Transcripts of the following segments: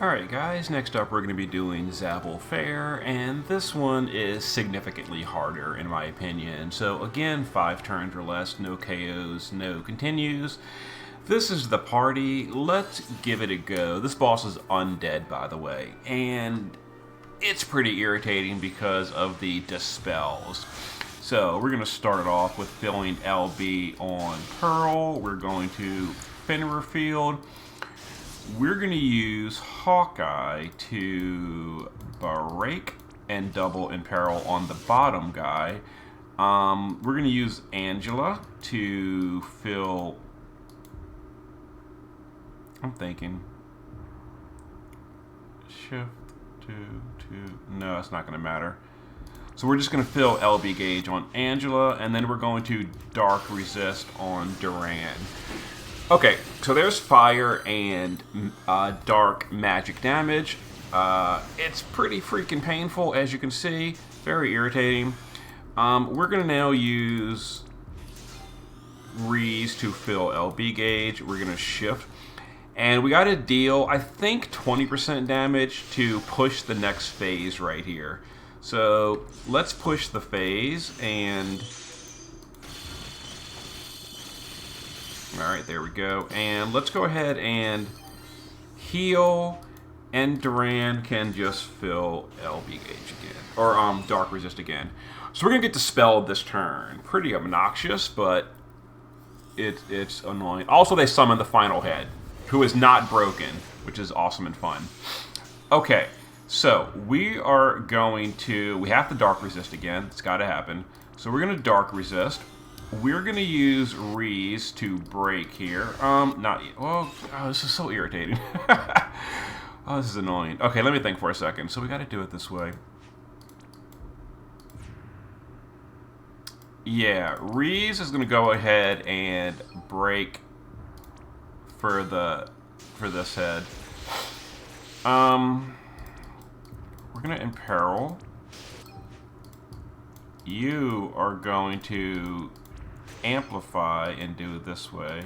Alright guys, next up we're going to be doing Zabel Fair, and this one is significantly harder in my opinion. So again, 5 turns or less, no KOs, no continues. This is the party, let's give it a go. This boss is undead by the way, and it's pretty irritating because of the dispels. So we're going to start it off with filling LB on Pearl. We're going to Fenrir Field. We're going to use Hawkeye to break and double imperil on the bottom guy. We're going to use Angela to fill... I'm thinking... Shift to... No, it's not going to matter. So we're just going to fill LB gauge on Angela, and then we're going to Dark Resist on Duran. Okay, so there's fire and dark magic damage. It's pretty freaking painful, as you can see. Very irritating. We're going to now use Reese to fill LB gauge. We're going to shift. And we got to deal, I think, 20% damage to push the next phase right here. So let's push the phase and... Alright, there we go. And let's go ahead and heal, and Duran can just fill LB gauge again. Or Dark Resist again. So we're going to get dispelled this turn. Pretty obnoxious, but it's annoying. Also, they summon the final head, who is not broken, which is awesome and fun. Okay, so we are going to... We have to Dark Resist again. It's got to happen. So we're going to Dark Resist. We're going to use Reese to break here. Not yet. Well, oh, this is so irritating. Oh, this is annoying. Okay, let me think for a second. So we got to do it this way. Yeah, Reese is going to go ahead and break for this head. We're going to imperil. You are going to amplify and do it this way.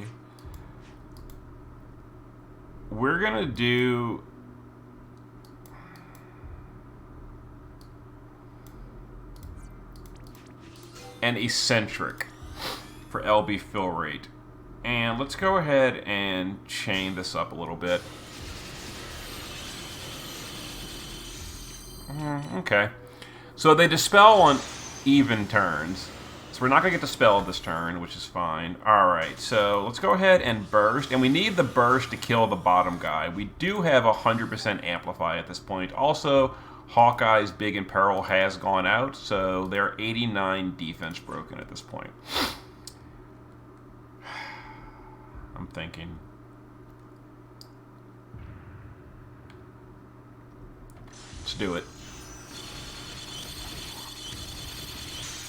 We're gonna do an eccentric for LB fill rate. And let's go ahead and chain this up a little bit. Okay. So they dispel on even turns. So we're not going to get dispelled this turn, which is fine. Alright, so let's go ahead and burst. And we need the burst to kill the bottom guy. We do have 100% amplify at this point. Also, Hawkeye's Big Imperil has gone out, so they're 89 defense broken at this point. I'm thinking. Let's do it.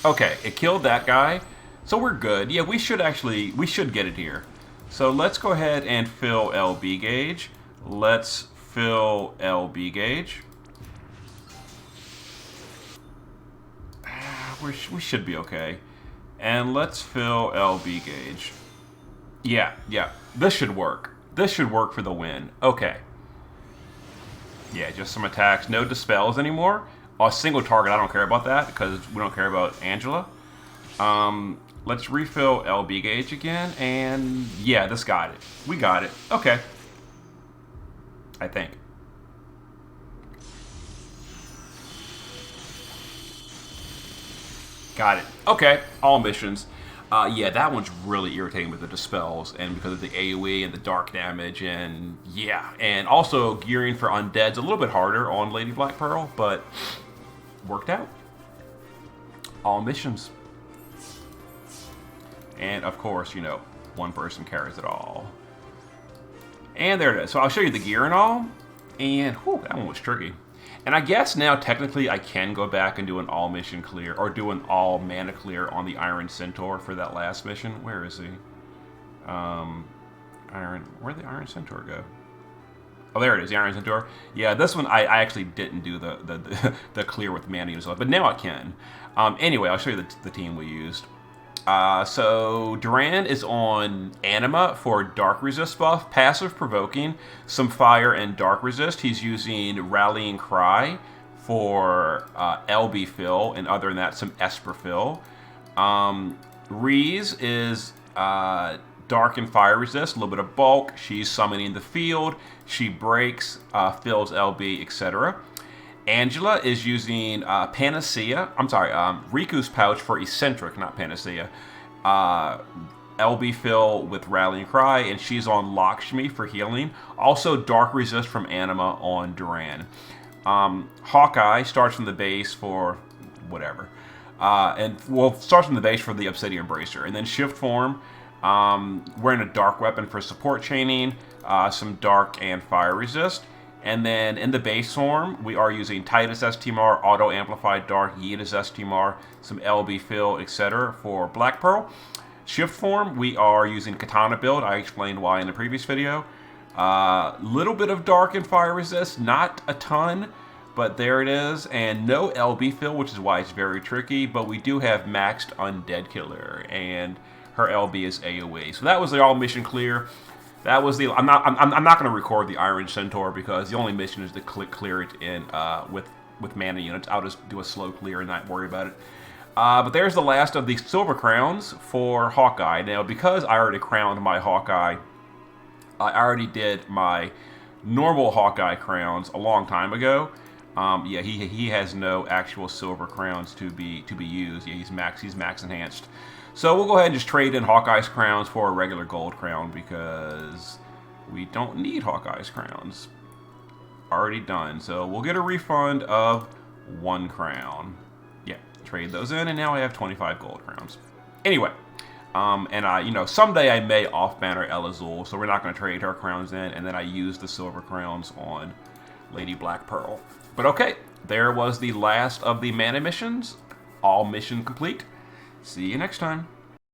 Okay, it killed that guy, so we're good. Yeah, we should get it here. So let's go ahead and fill LB gauge. Let's fill LB gauge. We should be okay. And let's fill LB gauge. Yeah, this should work. This should work for the win. Okay. Yeah, just some attacks. No dispels anymore. A single target, I don't care about that because we don't care about Angela. Let's refill LB gauge again, and yeah, this got it. We got it. Okay. I think. Got it. Okay, all missions. Yeah, that one's really irritating with the dispels and because of the AoE and the dark damage and yeah. And also gearing for undead's a little bit harder on Lady Black Pearl, but worked out. All missions. And of course, you know, one person carries it all. And there it is. So I'll show you the gear and all. And whew, that one was tricky. And I guess now technically I can go back and do an all mission clear or do an all mana clear on the Iron Centaur for that last mission. Where is he? Where'd the Iron Centaur go? Oh, there it is, the Iron Centaur. Yeah, this one I actually didn't do the clear with mana and stuff, but now I can. Anyway, I'll show you the team we used. So Duran is on Anima for Dark Resist buff, passive provoking, some fire and Dark Resist. He's using Rallying Cry for LB fill, and other than that, some Esper fill. Reese is Dark and Fire Resist, a little bit of bulk. She's summoning the field. She breaks, fills LB, etc. Angela is using Riku's Pouch for Eccentric, not Panacea. LB fill with Rallying Cry, and she's on Lakshmi for healing. Also, Dark Resist from Anima on Duran. Hawkeye starts from the base for whatever. Starts from the base for the Obsidian Bracer. And then Shift Form, wearing a Dark Weapon for support chaining, some Dark and Fire Resist. And then in the base form, we are using Titus STMR, Auto Amplified Dark, Yeetus STMR, some LB fill, etc. for Black Pearl. Shift form, we are using Katana build. I explained why in the previous video. Little bit of Dark and Fire Resist, not a ton, but there it is. And no LB fill, which is why it's very tricky. But we do have maxed Undead Killer, and her LB is AoE. So that was the all mission clear. That was the. I'm not going to record the Iron Centaur because the only mission is to clear it in with mana units. I'll just do a slow clear and not worry about it. But there's the last of the silver crowns for Hawkeye. Now, because I already crowned my Hawkeye, I already did my normal Hawkeye crowns a long time ago. Yeah, he has no actual silver crowns to be used. Yeah, he's max enhanced. So we'll go ahead and just trade in Hawkeye's crowns for a regular gold crown because we don't need Hawkeye's crowns. Already done. So we'll get a refund of 1 crown. Yeah, trade those in, and now I have 25 gold crowns. Anyway, and someday I may off-banner El Azul, so we're not going to trade her crowns in, and then I use the silver crowns on Lady Black Pearl. But okay, there was the last of the mana missions. All mission complete. See you next time.